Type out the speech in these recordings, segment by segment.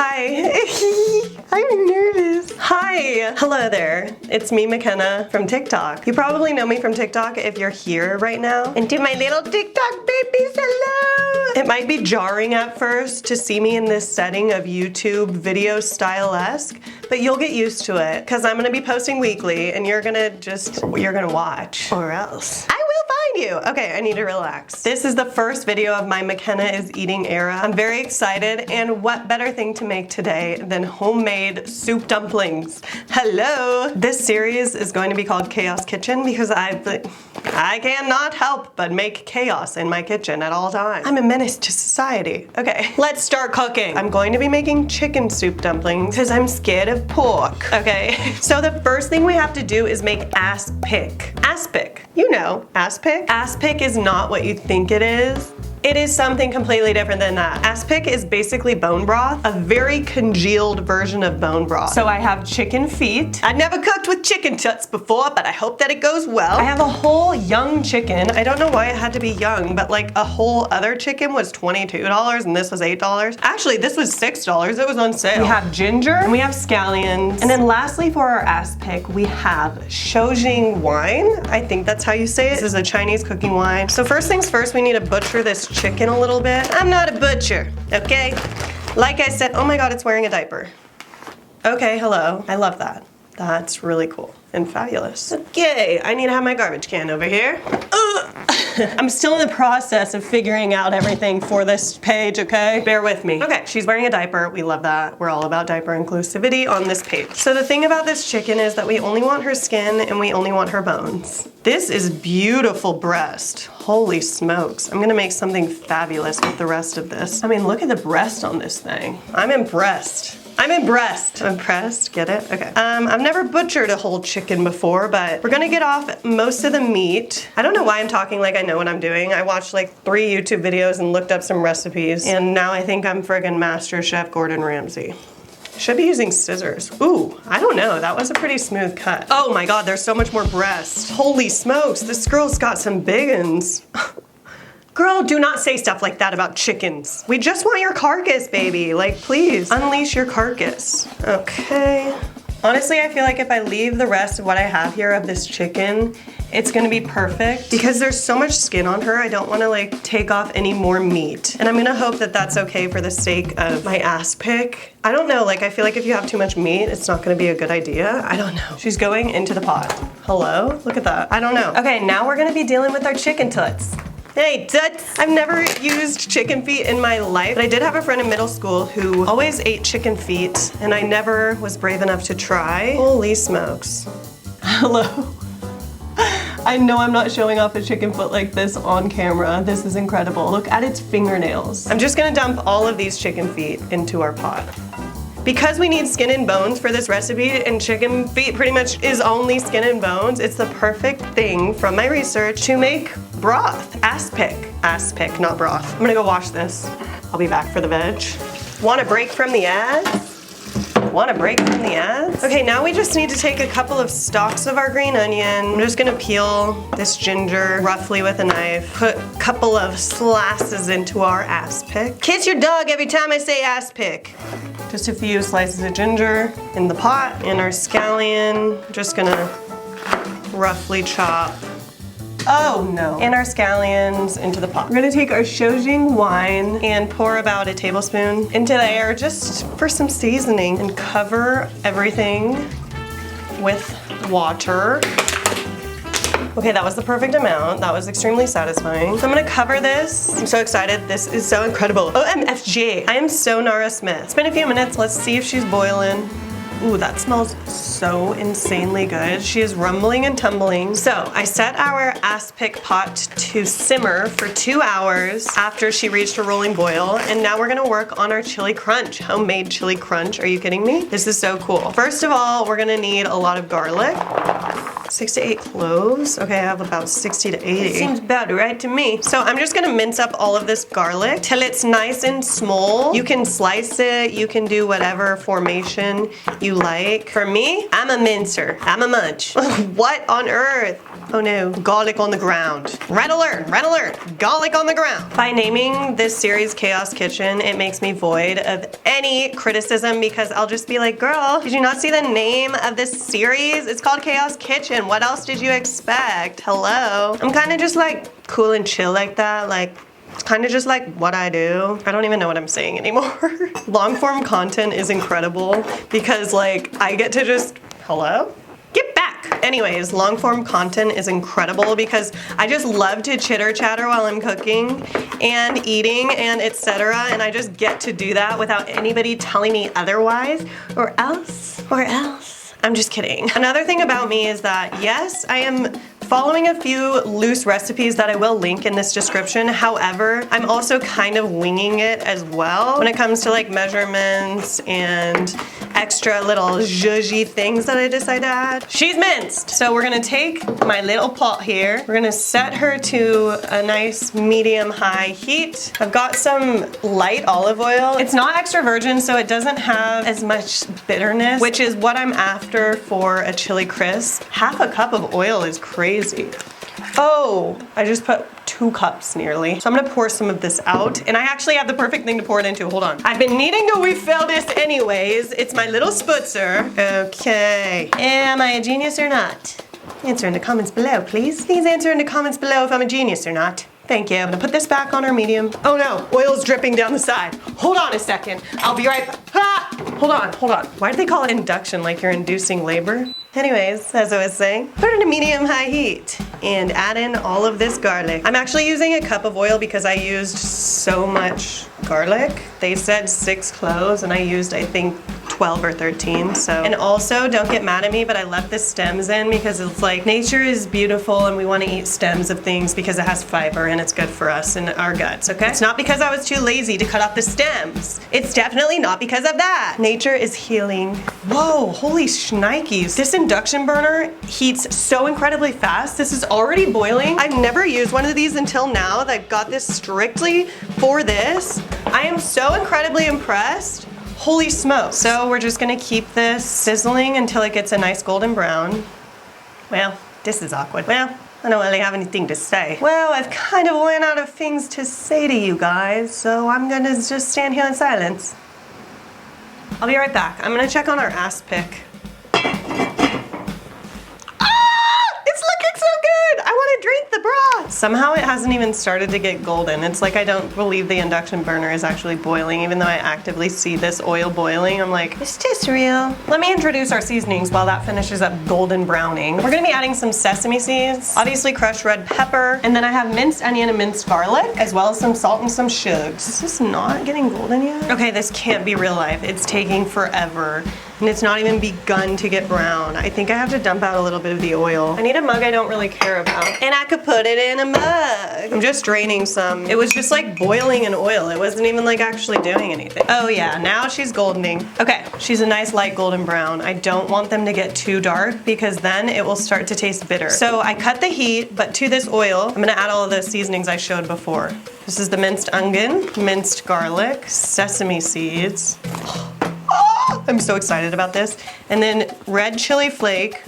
Hi. I'm nervous. Hi. Hello there. It's me, McKenna, from TikTok. You probably know me from TikTok if you're here right now. And to my little TikTok babies, hello. It might be jarring at first to see me in this setting of YouTube video style-esque, but you'll get used to it because I'm gonna be posting weekly and you're gonna watch or else. I will find you. Okay, I need to relax. This is the first video of my McKenna is Eating era. I'm very excited, and what better thing to make today than homemade soup dumplings. Hello. This series is going to be called Chaos Kitchen because I cannot help but make chaos in my kitchen at all times. I'm a menace to society. Okay, let's start cooking. I'm going to be making chicken soup dumplings because I'm scared of pork. Okay, so the first thing we have to do is make aspic. Aspic, you know, aspic. Aspic is not what you think it is. It is something completely different than that. Aspic is basically bone broth, a very congealed version of bone broth. So I have chicken feet. I've never cooked with chicken tuts before, but I hope that it goes well. I have a whole young chicken. I don't know why it had to be young, but like a whole other chicken was $22 and this was $8. Actually, this was $6. It was on sale. We have ginger and we have scallions. And then lastly for our aspic, we have Xiao wine. I think that's how you say it. This is a Chinese cooking wine. So first things first, we need to butcher this chicken a little bit. I'm not a butcher, okay? Like I said, oh my God, it's wearing a diaper. Okay, hello. I love that. That's really cool and fabulous. Okay, I need to have my garbage can over here. I'm still in the process of figuring out everything for this page, okay? Bear with me. Okay, she's wearing a diaper. We love that. We're all about diaper inclusivity on this page. So the thing about this chicken is that we only want her skin and we only want her bones. This is beautiful breast. Holy smokes. I'm gonna make something fabulous with the rest of this. I mean, look at the breast on this thing. I'm impressed. I'm impressed. Impressed, get it? Okay. I've never butchered a whole chicken before, but we're gonna get off most of the meat. I don't know why I'm talking like I know what I'm doing. I watched like 3 YouTube videos and looked up some recipes, and now I think I'm friggin' Master Chef Gordon Ramsay. Should be using scissors. Ooh, I don't know. That was a pretty smooth cut. Oh my God, there's so much more breast. Holy smokes, this girl's got some big uns. Girl, do not say stuff like that about chickens. We just want your carcass, baby. Like, please, unleash your carcass. Okay. Honestly, I feel like if I leave the rest of what I have here of this chicken, it's gonna be perfect. Because there's so much skin on her, I don't wanna like take off any more meat. And I'm gonna hope that that's okay for the sake of my aspic. I don't know, like I feel like if you have too much meat, it's not gonna be a good idea. I don't know. She's going into the pot. Hello? Look at that. I don't know. Okay, now we're gonna be dealing with our chicken toots. Hey, toots! I've never used chicken feet in my life, but I did have a friend in middle school who always ate chicken feet, and I never was brave enough to try. Holy smokes. Hello. I know I'm not showing off a chicken foot like this on camera. This is incredible. Look at its fingernails. I'm just gonna dump all of these chicken feet into our pot. Because we need skin and bones for this recipe, and chicken feet pretty much is only skin and bones, it's the perfect thing from my research to make broth. Aspic. Aspic, not broth. I'm gonna go wash this. I'll be back for the veg. Want a break from the ads? Want a break from the ads? Okay, now we just need to take a couple of stalks of our green onion. I'm just gonna peel this ginger roughly with a knife. Put a couple of slices into our aspic. Kiss your dog every time I say aspic. Just a few slices of ginger in the pot, and our scallion, just gonna roughly chop. Oh no. And our scallions into the pot. We're gonna take our Xiao wine and pour about a tablespoon into there just for some seasoning, and cover everything with water. Okay, that was the perfect amount. That was extremely satisfying. So I'm gonna cover this. I'm so excited. This is so incredible. OMFG. I am so Nara Smith. It's been a few minutes. Let's see if she's boiling. Ooh, that smells so insanely good. She is rumbling and tumbling. So I set our aspic pot to simmer for 2 hours after she reached a rolling boil. And now we're gonna work on our chili crunch. Homemade chili crunch, are you kidding me? This is so cool. First of all, we're gonna need a lot of garlic. 6 to 8 cloves. Okay, I have about 60 to 80. Seems about right to me. So I'm just gonna mince up all of this garlic till it's nice and small. You can slice it, you can do whatever formation you like. For me, I'm a mincer. I'm a munch. What on earth? Oh no, garlic on the ground. Red alert, garlic on the ground. By naming this series Chaos Kitchen, it makes me void of any criticism because I'll just be like, girl, did you not see the name of this series? It's called Chaos Kitchen. What else did you expect? Hello? I'm kind of just like cool and chill like that. Like, it's kind of just like what I do. I don't even know what I'm saying anymore. Long form content is incredible because like I get to just, hello? Get back. Anyways, long form content is incredible because I just love to chitter chatter while I'm cooking and eating and etc. And I just get to do that without anybody telling me otherwise or else. I'm just kidding. Another thing about me is that yes, I am following a few loose recipes that I will link in this description. However, I'm also kind of winging it as well when it comes to like measurements and extra little zhuzhy things that I decide to add. She's minced. So we're gonna take my little pot here. We're gonna set her to a nice medium-high heat. I've got some light olive oil. It's not extra virgin, so it doesn't have as much bitterness, which is what I'm after for a chili crisp. Half a cup of oil is crazy. Oh, I just put 2 cups nearly. So I'm gonna pour some of this out, and I actually have the perfect thing to pour it into. Hold on. I've been needing to refill this anyways. It's my little spritzer. Okay. Am I a genius or not? Answer in the comments below, please. Please answer in the comments below if I'm a genius or not. Thank you. I'm gonna put this back on our medium. Oh no, oil's dripping down the side. Hold on a second. I'll be right back. Ah! Hold on. Why do they call it induction like you're inducing labor? Anyways, as I was saying, put it in a medium-high heat and add in all of this garlic. I'm actually using a cup of oil because I used so much garlic. They said 6 cloves and I used, I think, 12 or 13, so. And also, don't get mad at me, but I left the stems in because it's like, nature is beautiful and we want to eat stems of things because it has fiber and it's good for us and our guts, okay? It's not because I was too lazy to cut off the stems. It's definitely not because of that. Nature is healing. Whoa, holy shnikes. This induction burner heats so incredibly fast. This is already boiling. I've never used one of these until now that got this strictly for this. I am so incredibly impressed. Holy smokes. So we're just gonna keep this sizzling until it gets a nice golden brown. Well, this is awkward. Well, I don't really have anything to say. Well, I've kind of ran out of things to say to you guys, so I'm gonna just stand here in silence. I'll be right back. I'm gonna check on our aspic. I want to drink the broth. Somehow it hasn't even started to get golden. It's like I don't believe the induction burner is actually boiling, even though I actively see this oil boiling. I'm like, is this real? Let me introduce our seasonings while that finishes up golden browning. We're gonna be adding some sesame seeds, obviously crushed red pepper, and then I have minced onion and minced garlic, as well as some salt and some shugs. Is this not getting golden yet? Okay, this can't be real life. It's taking forever. And it's not even begun to get brown. I think I have to dump out a little bit of the oil. I need a mug I don't really care about. And I could put it in a mug. I'm just draining some. It was just like boiling in oil. It wasn't even like actually doing anything. Oh yeah, now she's goldening. Okay, she's a nice light golden brown. I don't want them to get too dark because then it will start to taste bitter. So I cut the heat, but to this oil, I'm gonna add all of the seasonings I showed before. This is the minced onion, minced garlic, sesame seeds. I'm so excited about this. And then red chili flake.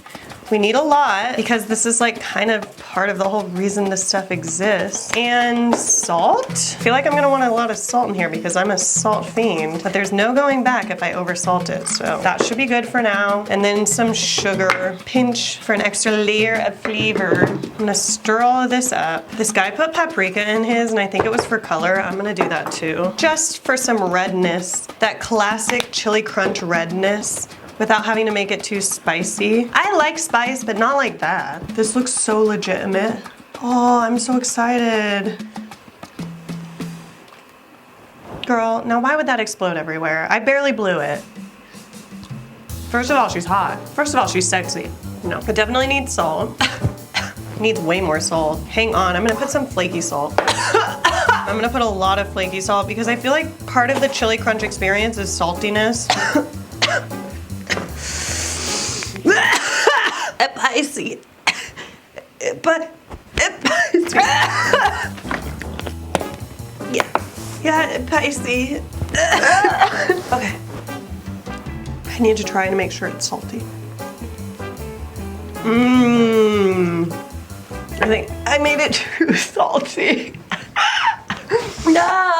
We need a lot because this is like kind of part of the whole reason this stuff exists. And salt. I feel like I'm gonna want a lot of salt in here because I'm a salt fiend, but there's no going back if I oversalt it. So that should be good for now. And then some sugar, pinch for an extra layer of flavor. I'm gonna stir all of this up. This guy put paprika in his and I think it was for color. I'm gonna do that too. Just for some redness, that classic chili crunch redness, without having to make it too spicy. I like spice, but not like that. This looks so legitimate. Oh, I'm so excited. Girl, now why would that explode everywhere? I barely blew it. First of all, she's hot. First of all, she's sexy. No, it definitely needs salt. Needs way more salt. Hang on, I'm gonna put some flaky salt. I'm gonna put a lot of flaky salt because I feel like part of the chili crunch experience is saltiness. Spicy. Yeah, spicy. Okay. I need to try to make sure it's salty. I think I made it too salty. No!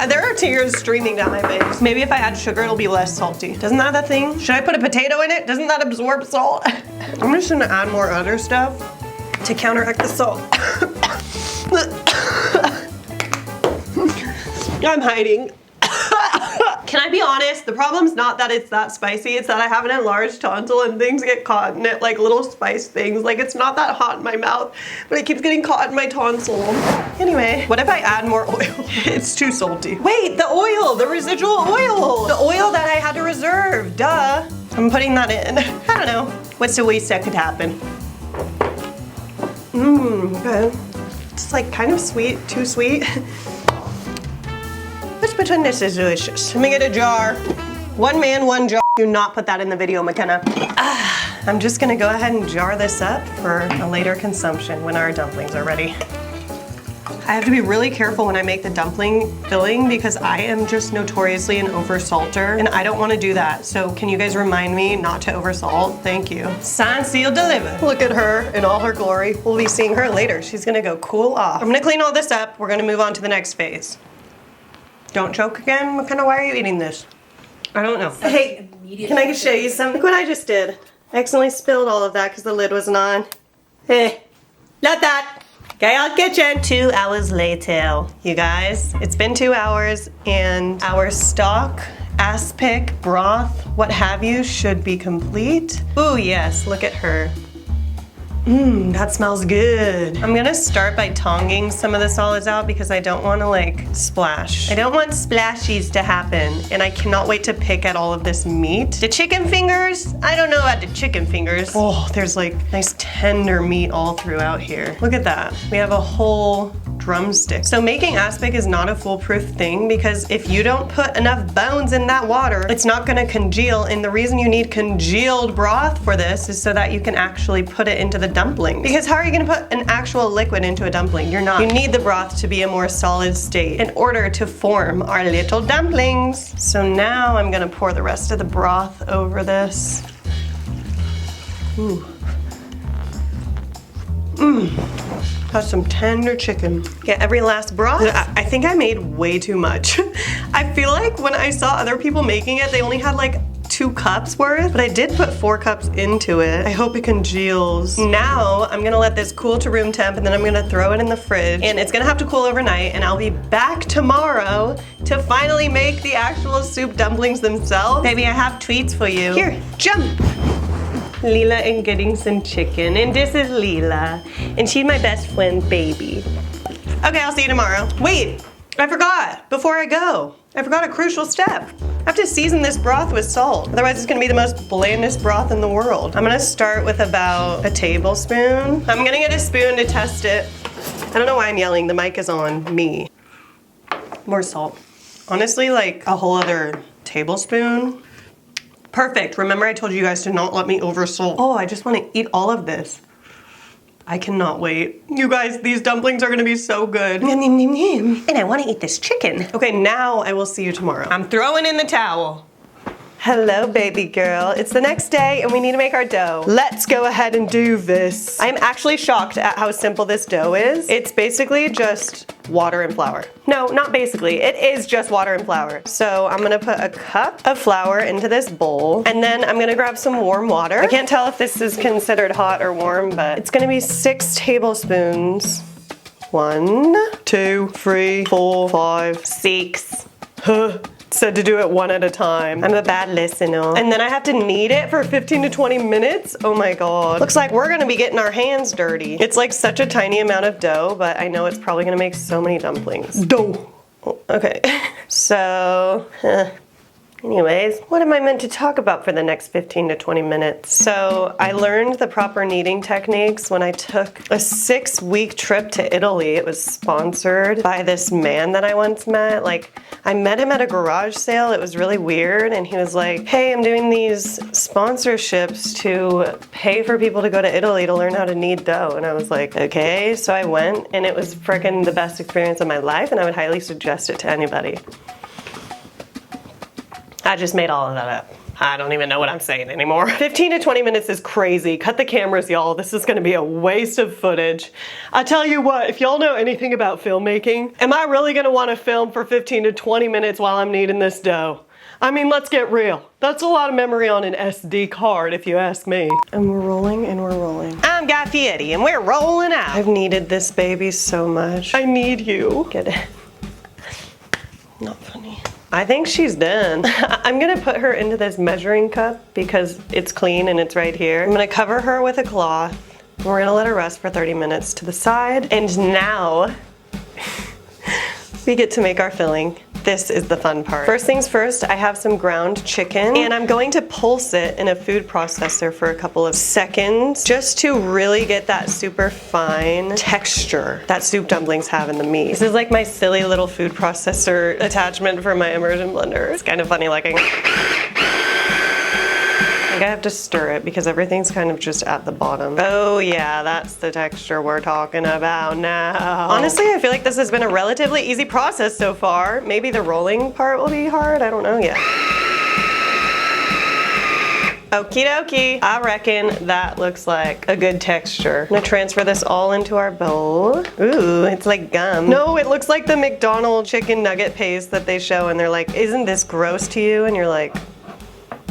There are tears streaming down my face. Maybe if I add sugar, it'll be less salty. Isn't that a thing? Should I put a potato in it? Doesn't that absorb salt? I'm just gonna add more other stuff to counteract the salt. I'm hiding. Can I be honest? The problem's not that it's that spicy, it's that I have an enlarged tonsil and things get caught in it, like little spice things. Like it's not that hot in my mouth, but it keeps getting caught in my tonsil. Anyway, what if I add more oil? It's too salty. Wait, the oil, the residual oil. The oil that I had to reserve, duh. I'm putting that in. I don't know. What's the worst that could happen? Okay. It's like kind of sweet, too sweet. Let's pretend this is delicious. Let me get a jar. One man, one jar. Do not put that in the video, McKenna. I'm just gonna go ahead and jar this up for a later consumption when our dumplings are ready. I have to be really careful when I make the dumpling filling because I am just notoriously an oversalter and I don't want to do that. So can you guys remind me not to oversalt? Thank you. Sign, seal, deliver. Look at her in all her glory. We'll be seeing her later. She's gonna go cool off. I'm gonna clean all this up. We're gonna move on to the next phase. Don't choke again? McKenna, why are you eating this? I don't know. Hey, can I show you something? Look what I just did. I accidentally spilled all of that because the lid wasn't on. Hey, not that. Chaos Kitchen. 2 hours later, you guys. It's been 2 hours and our stock, aspic, broth, what have you, should be complete. Ooh, yes, look at her. That smells good. I'm gonna start by tonging some of the solids out because I don't want to like splash. I don't want splashies to happen and I cannot wait to pick at all of this meat. The chicken fingers, I don't know about the chicken fingers. Oh, there's like nice tender meat all throughout here. Look at that. We have a whole drumstick. So making aspic is not a foolproof thing because if you don't put enough bones in that water, it's not gonna congeal, and the reason you need congealed broth for this is so that you can actually put it into the dumpling. Because how are you gonna put an actual liquid into a dumpling? You're not. You need the broth to be a more solid state in order to form our little dumplings. So now I'm gonna pour the rest of the broth over this. Ooh. Have some tender chicken. Get every last broth. I think I made way too much. I feel like when I saw other people making it, they only had like 2 cups worth, but I did put 4 cups into it. I hope it congeals. Now I'm gonna let this cool to room temp and then I'm gonna throw it in the fridge and it's gonna have to cool overnight and I'll be back tomorrow to finally make the actual soup dumplings themselves. Baby, I have treats for you. Here, jump. Leela and getting some chicken, and this is Leela, and she's my best friend, baby. Okay, I'll see you tomorrow. Wait, I forgot, before I go, I forgot a crucial step. I have to season this broth with salt, otherwise it's gonna be the most blandest broth in the world. I'm gonna start with about a tablespoon. I'm gonna get a spoon to test it. I don't know why I'm yelling, the mic is on me. More salt. Honestly, like a whole other tablespoon. Perfect. Remember I told you guys to not let me oversalt. Oh, I just want to eat all of this. I cannot wait. You guys, these dumplings are gonna be so good. And I want to eat this chicken. Okay, now I will see you tomorrow. I'm throwing in the towel. Hello, baby girl. It's the next day and we need to make our dough. Let's go ahead and do this. I'm actually shocked at how simple this dough is. It's basically just water and flour. No, not basically. It is just water and flour. So I'm gonna put a cup of flour into this bowl and then I'm gonna grab some warm water. I can't tell if this is considered hot or warm, but it's gonna be 6 tablespoons. 1, 2, 3, 4, 5, 6. Said to do it 1 at a time. I'm a bad listener. And then I have to knead it for 15 to 20 minutes. Oh my God. Looks like we're gonna be getting our hands dirty. It's like such a tiny amount of dough, but I know it's probably gonna make so many dumplings. Dough. Okay. So, Anyways, what am I meant to talk about for the next 15 to 20 minutes? So I learned the proper kneading techniques when I took a 6-week trip to Italy. It was sponsored by this man that I once met. Like, I met him at a garage sale. It was really weird. And he was like, hey, I'm doing these sponsorships to pay for people to go to Italy to learn how to knead dough. And I was like, okay. So I went, and it was freaking the best experience of my life. And I would highly suggest it to anybody. I just made all of that up. I don't even know what I'm saying anymore. 15 to 20 minutes is crazy. Cut the cameras, y'all. This is gonna be a waste of footage. I tell you what, if y'all know anything about filmmaking, am I really gonna wanna film for 15 to 20 minutes while I'm kneading this dough? I mean, let's get real. That's a lot of memory on an SD card, if you ask me. And we're rolling and we're rolling. I'm Guy Fieri and we're rolling out. I've needed this baby so much. I need you. Get it? Not funny. I think she's done. I'm gonna put her into this measuring cup because it's clean and it's right here. I'm gonna cover her with a cloth. We're gonna let her rest for 30 minutes to the side. And now we get to make our filling. This is the fun part. First things first, I have some ground chicken and I'm going to pulse it in a food processor for a couple of seconds just to really get that super fine texture that soup dumplings have in the meat. This is like my silly little food processor attachment for my immersion blender. It's kind of funny looking. I have to stir it because everything's kind of just at the bottom. Oh yeah, that's the texture we're talking about now. Honestly, I feel like this has been a relatively easy process so far. Maybe the rolling part will be hard, I don't know yet. Okie dokie. I reckon that looks like a good texture. I'm gonna transfer this all into our bowl. Ooh, it's like gum. No, it looks like the McDonald's chicken nugget paste that they show and they're like, isn't this gross to you? And you're like,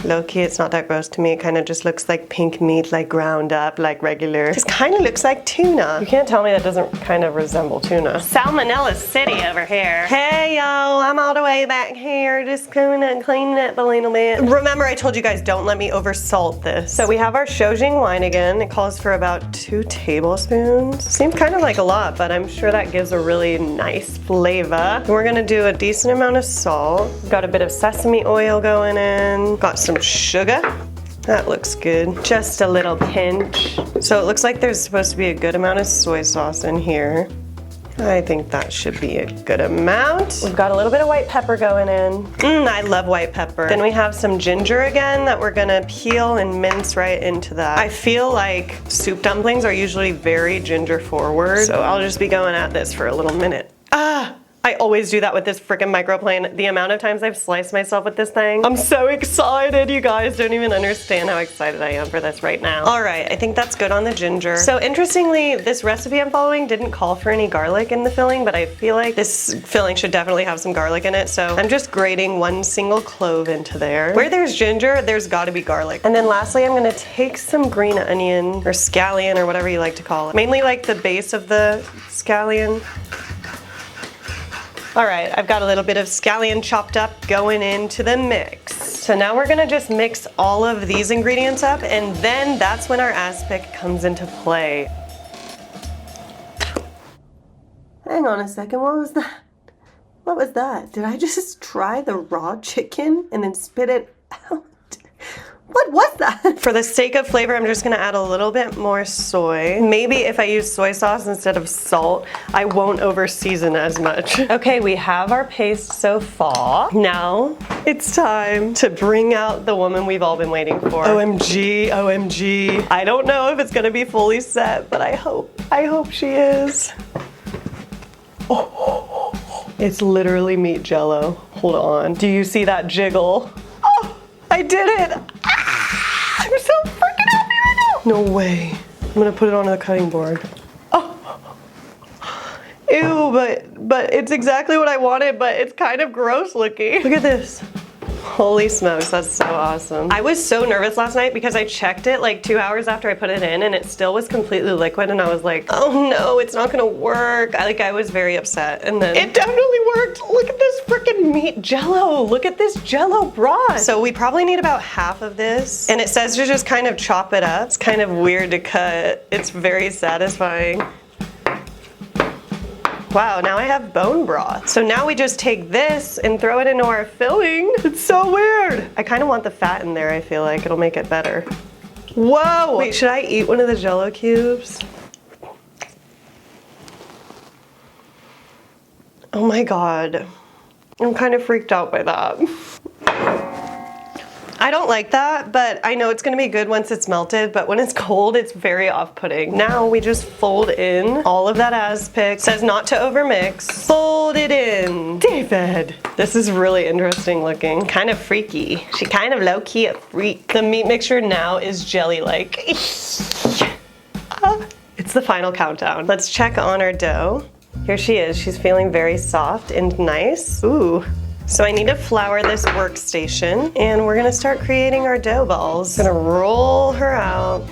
low-key, it's not that gross to me. It kind of just looks like pink meat, like ground up, like regular. This kind of looks like tuna. You can't tell me that doesn't kind of resemble tuna. Salmonella City over here. Hey, y'all, I'm all the way back here, just coming and cleaning up a little bit. Remember, I told you guys, don't let me oversalt this. So we have our Xiao wine again. It calls for about 2 tablespoons. Seems kind of like a lot, but I'm sure that gives a really nice flavor. And we're gonna do a decent amount of salt. Got a bit of sesame oil going in. Got some sugar. That looks good. Just a little pinch. So it looks like there's supposed to be a good amount of soy sauce in here. I think that should be a good amount. We've got a little bit of white pepper going in. I love white pepper. Then we have some ginger again that we're gonna peel and mince right into that. I feel like soup dumplings are usually very ginger forward, so I'll just be going at this for a little minute. I always do that with this freaking microplane. The amount of times I've sliced myself with this thing. I'm so excited. You guys don't even understand how excited I am for this right now. All right, I think that's good on the ginger. So interestingly, this recipe I'm following didn't call for any garlic in the filling, but I feel like this filling should definitely have some garlic in it. So I'm just grating 1 single clove into there. Where there's ginger, there's gotta be garlic. And then lastly, I'm gonna take some green onion or scallion or whatever you like to call it. Mainly like the base of the scallion. All right, I've got a little bit of scallion chopped up going into the mix. So now we're gonna just mix all of these ingredients up, and then that's when our aspic comes into play. Hang on a second, what was that? What was that? Did I just try the raw chicken and then spit it out? What was that? For the sake of flavor, I'm just gonna add a little bit more soy. Maybe if I use soy sauce instead of salt, I won't over season as much. Okay, we have our paste so far. Now it's time to bring out the woman we've all been waiting for. OMG, OMG. I don't know if it's gonna be fully set, but I hope she is. Oh, it's literally meat jello. Hold on, do you see that jiggle? Oh, I did it. I'm so freaking happy right now. No way. I'm gonna put it on the cutting board. Oh. Ew, but it's exactly what I wanted, but it's kind of gross looking. Look at this. Holy smokes, that's so awesome. I was so nervous last night because I checked it like 2 hours after I put it in and it still was completely liquid and I was like, oh no, it's not gonna work. I was very upset and then it definitely worked. Look at this freaking meat jello. Look at this jello broth. So we probably need about half of this and it says to just kind of chop it up. It's kind of weird to cut. It's very satisfying. Wow, now I have bone broth. So now we just take this and throw it into our filling. It's so weird. I kind of want the fat in there, I feel like. It'll make it better. Whoa! Wait, should I eat one of the Jell-O cubes? Oh my god. I'm kind of freaked out by that. I don't like that, but I know it's gonna be good once it's melted, but when it's cold, it's very off-putting. Now we just fold in all of that aspic. Says not to overmix. Fold it in. David! This is really interesting looking. Kind of freaky. She kind of low-key a freak. The meat mixture now is jelly-like. It's the final countdown. Let's check on our dough. Here she is. She's feeling very soft and nice. Ooh. So I need to flour this workstation, and we're gonna start creating our dough balls. Gonna roll her out.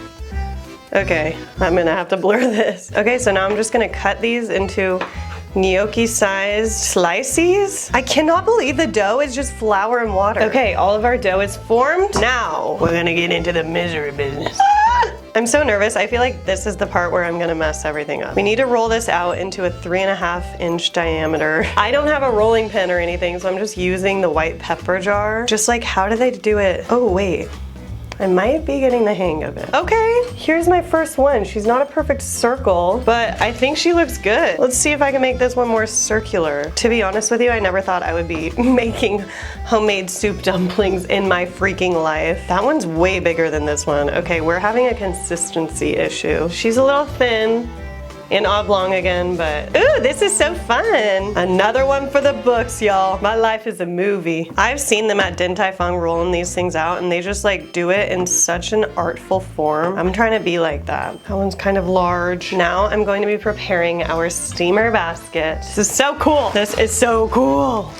Okay, I'm gonna have to blur this. Okay, so now I'm just gonna cut these into gnocchi-sized slices. I cannot believe the dough is just flour and water. Okay, all of our dough is formed. Now, we're gonna get into the misery business. I'm so nervous. I feel like this is the part where I'm gonna mess everything up. We need to roll this out into a 3.5-inch diameter. I don't have a rolling pin or anything, so I'm just using the white pepper jar. Just like, how do they do it? Oh, wait. I might be getting the hang of it. Okay, here's my first one. She's not a perfect circle, but I think she looks good. Let's see if I can make this one more circular. To be honest with you, I never thought I would be making homemade soup dumplings in my freaking life. That one's way bigger than this one. Okay, we're having a consistency issue. She's a little thin and oblong again, but ooh, this is so fun. Another one for the books, y'all. My life is a movie. I've seen them at Din Tai Fung rolling these things out, and they just like do it in such an artful form. I'm trying to be like that. That one's kind of large. Now I'm going to be preparing our steamer basket. This is so cool. This is so cool.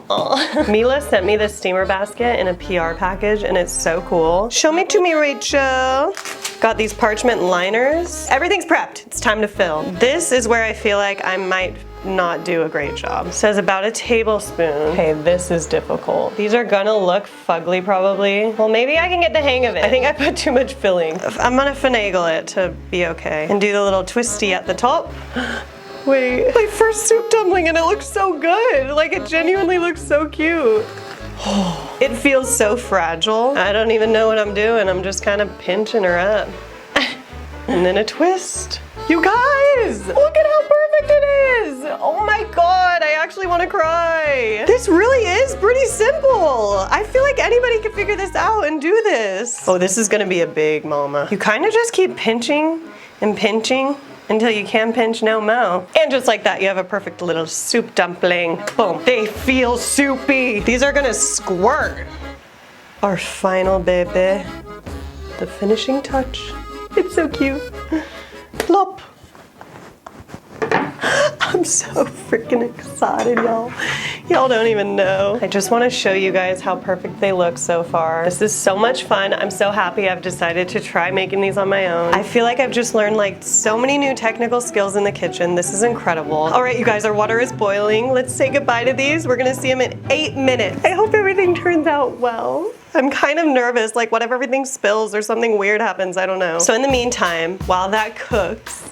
Oh. Mila sent me this steamer basket in a PR package, and it's so cool. Show me to me, Rachel. Got these parchment liners. Everything's prepped. It's time to fill. This is where I feel like I might not do a great job. It says about a tablespoon. Okay, this is difficult. These are gonna look fugly probably. Well, maybe I can get the hang of it. I think I put too much filling. I'm gonna finagle it to be okay. And do the little twisty at the top. Wait, my first soup dumpling, and it looks so good. Like, it genuinely looks so cute. It feels so fragile. I don't even know what I'm doing. I'm just kind of pinching her up. And then a twist. You guys, look at how perfect it is. Oh my God, I actually want to cry. This really is pretty simple. I feel like anybody could figure this out and do this. Oh, this is gonna be a big mama. You kind of just keep pinching and pinching until you can't pinch no more. And just like that, you have a perfect little soup dumpling. Boom. They feel soupy. These are gonna squirt. Our final baby. The finishing touch. It's so cute. Plop. I'm so freaking excited, y'all. Y'all don't even know. I just want to show you guys how perfect they look so far. This is so much fun. I'm so happy I've decided to try making these on my own. I feel like I've just learned like so many new technical skills in the kitchen. This is incredible. All right, you guys, our water is boiling. Let's say goodbye to these. We're gonna see them in 8 minutes. I hope everything turns out well. I'm kind of nervous, like what if everything spills or something weird happens, I don't know. So in the meantime, while that cooks,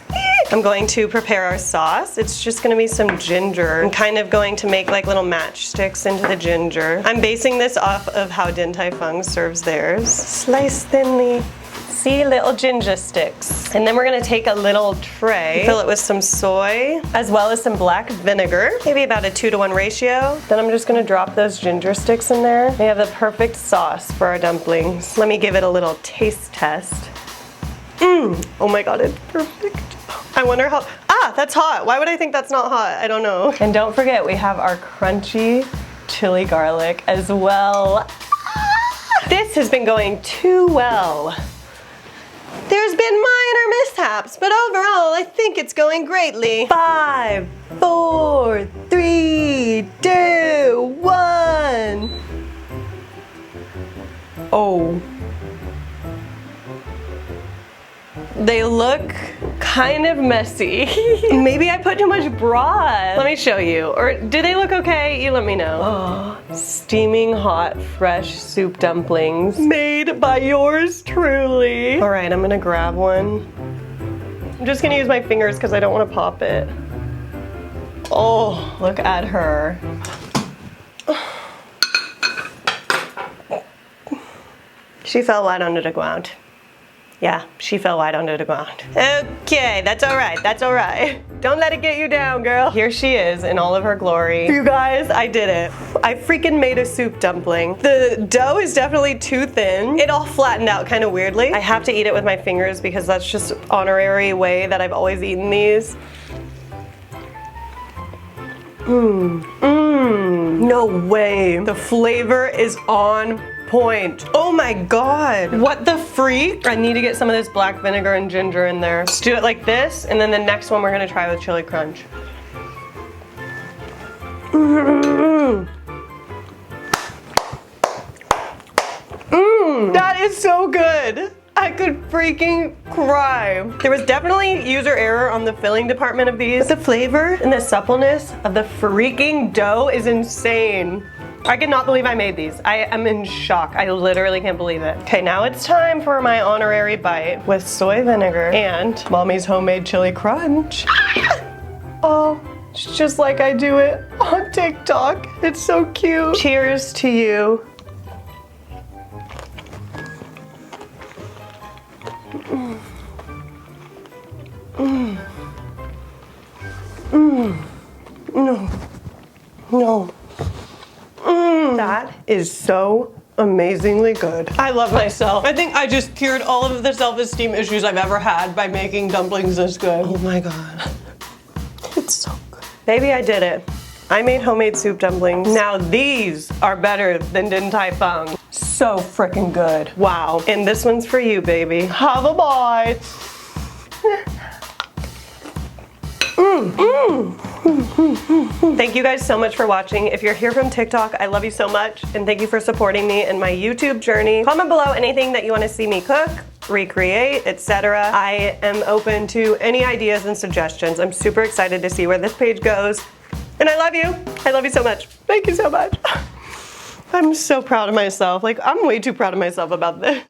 I'm going to prepare our sauce. It's just gonna be some ginger. I'm kind of going to make like little matchsticks into the ginger. I'm basing this off of how Din Tai Fung serves theirs. Slice thinly. See, little ginger sticks. And then we're gonna take a little tray, fill it with some soy, as well as some black vinegar, maybe about a 2-to-1 ratio. Then I'm just gonna drop those ginger sticks in there. We have the perfect sauce for our dumplings. Let me give it a little taste test. Oh my God, it's perfect. I wonder how, that's hot. Why would I think that's not hot? I don't know. And don't forget, we have our crunchy chili garlic as well. This has been going too well. There's been minor mishaps, but overall, I think it's going greatly. 5, 4, 3, 2, 1. Oh. They look kind of messy. Maybe I put too much broth. Let me show you. Or do they look okay? You let me know. Oh, steaming hot, fresh soup dumplings made by yours truly. All right, I'm gonna grab one. I'm just gonna use my fingers because I don't want to pop it. Oh, look at her. She fell right onto the ground. Yeah, she fell right onto the ground. Okay, that's all right, that's all right. Don't let it get you down, girl. Here she is in all of her glory. You guys, I did it. I freaking made a soup dumpling. The dough is definitely too thin. It all flattened out kind of weirdly. I have to eat it with my fingers because that's just honorary way that I've always eaten these. No way. The flavor is on point. Oh my God. What the freak? I need to get some of this black vinegar and ginger in there. Let's do it like this, and then the next one we're gonna try with chili crunch. That is so good. I could freaking cry. There was definitely user error on the filling department of these. But the flavor and the suppleness of the freaking dough is insane. I cannot believe I made these. I am in shock. I literally can't believe it. Okay, now it's time for my honorary bite with soy vinegar and mommy's homemade chili crunch. Oh, it's just like I do it on TikTok. It's so cute. Cheers to you. No. That is so amazingly good. I love myself. I think I just cured all of the self-esteem issues I've ever had by making dumplings this good. Oh my God. It's so good. Baby, I did it. I made homemade soup dumplings. Now these are better than Din Tai Fung. So freaking good. Wow. And this one's for you, baby. Have a bite. Thank you guys so much for watching. If you're here from TikTok, I love you so much, and thank you for supporting me in my YouTube journey. Comment below anything that you want to see me cook, recreate, etc. I am open to any ideas and suggestions. I'm super excited to see where this page goes, and I love you. I love you so much. Thank you so much. I'm so proud of myself. Like, I'm way too proud of myself about this.